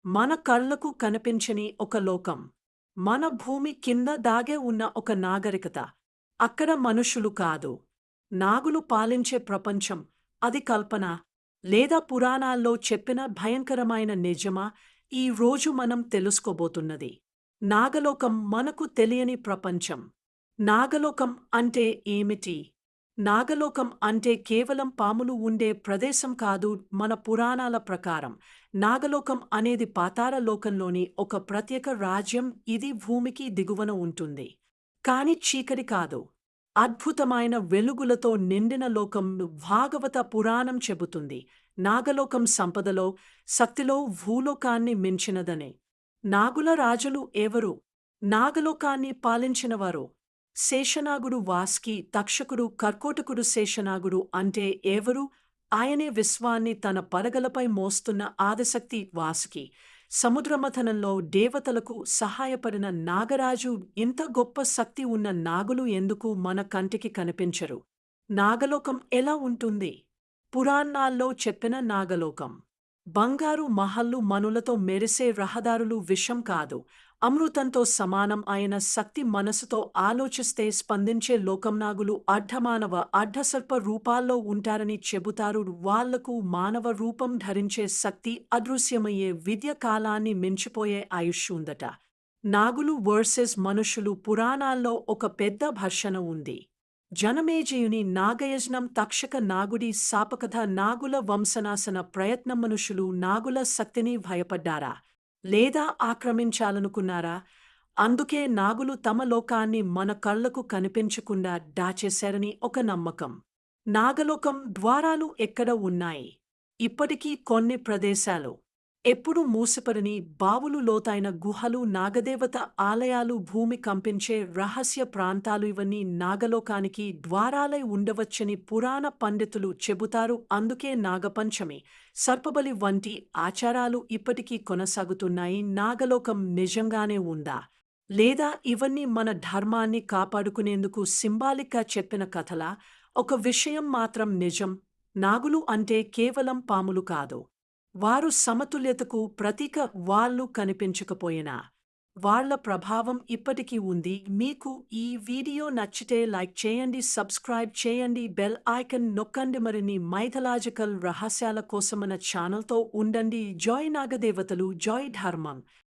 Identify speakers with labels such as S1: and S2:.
S1: మన కళ్ళకు కనిపించని ఒక లోకం. మన భూమి కింద దాగే ఉన్న ఒక నాగరికత. అక్కడ మనుషులు కాదు. నాగులు పాలించే ప్రపంచం. అది కల్పన లేదా పురాణాల్లో చెప్పిన భయంకరమైన నిజమా? ఈ రోజు మనం తెలుసుకోబోతున్నది. నాగలోకం మనకు తెలియని ప్రపంచం. నాగలోకం అంటే ఏమిటి? నాగలోకం అంటే కేవలం పాములు ఉండే ప్రదేశం కాదు. మన పురాణాల ప్రకారం నాగలోకం అనేది పాతాళ లోకంలోని ఒక ప్రత్యేక రాజ్యం. ఇది భూమికి దిగువన ఉంటుంది. కాని చీకటి కాదు. అద్భుతమైన వెలుగులతో నిండిన లోకం. భాగవత పురాణం చెబుతుంది నాగలోకం సంపదలో, శక్తిలో భూలోకాన్ని మించినదనే. నాగుల రాజులు ఎవరు? నాగలోకాన్ని పాలించినవారు. శేషనాగుడు వాస్కి తక్షకుడు కర్కోటకుడు. శేషనాగుడు అంటే ఎవరు? ఆయనే విశ్వాన్ని తన పడగలపై మోస్తున్న ఆదిశక్తి వాసుకి. సముద్రమథనంలో దేవతలకు సహాయపడిన నాగరాజు. ఇంత గొప్ప శక్తి ఉన్న నాగులు ఎందుకు మన కంటికి కనిపించరు? నాగలోకం ఎలా ఉంటుంది? పురాణాల్లో చెప్పిన నాగలోకం బంగారు మహల్లు, మనులతో మెరిసే రహదారులు. విషం కాదు, అమృతంతో సమానం అయిన శక్తి. మనసుతో ఆలోచిస్తే స్పందించే లోకం. నాగులు అర్ధమానవ, అర్ధసర్ప రూపాల్లో ఉంటారని చెబుతారు. వాళ్లకు మానవ రూపం ధరించే శక్తి, అదృశ్యమయ్యే విద్య, కాలాన్ని మించిపోయే ఆయుష్ ఉందట. నాగులు వర్సెస్ మనుషులు. పురాణాల్లో ఒక పెద్ద ఘర్షణ ఉంది. జనమేజయుని నాగయజ్ఞం, తక్షక నాగుడి శాపకథ, నాగుల వంశనాశన ప్రయత్నం. మనుషులు నాగుల శక్తిని భయపడ్డారా లేదా ఆక్రమించాలనుకున్నారా? అందుకే నాగులు తమ లోకాన్ని మన కళ్లకు కనిపించకుండా దాచేశారని ఒక నమ్మకం. నాగలోకం ద్వారాలు ఎక్కడ ఉన్నాయి? ఇప్పటికీ కొన్ని ప్రదేశాలు. ఎప్పుడు మూసిపడని బావులు, లోతైన గుహలు, నాగదేవత ఆలయాలు, భూమి కంపించే రహస్య ప్రాంతాలు. ఇవన్నీ నాగలోకానికి ద్వారాలై ఉండవచ్చని పురాణ పండితులు చెబుతారు. అందుకే నాగపంచమి, సర్పబలి వంటి ఆచారాలు ఇప్పటికీ కొనసాగుతున్నాయి. నాగలోకం నిజంగానే ఉందా? లేదా ఇవన్నీ మన ధర్మాన్ని కాపాడుకునేందుకు సింబాలిక్గా చెప్పిన కథలా? ఒక విషయం మాత్రం నిజం. నాగులు అంటే కేవలం పాములు కాదు. వారు సమతుల్యతకు ప్రతీక. వాళ్ళు కనిపించకపోయినా వాళ్ళ ప్రభావం ఇప్పటికీ ఉంది. మీకు ఈ వీడియో నచ్చితే లైక్ చేయండి, సబ్స్క్రైబ్ చేయండి, బెల్ ఐకాన్ నొక్కండి. మరిన్ని మైథలాజికల్ రహస్యాల కోసం మన ఛానల్తో ఉండండి. జై నాగదేవతలు, జై ధర్మం.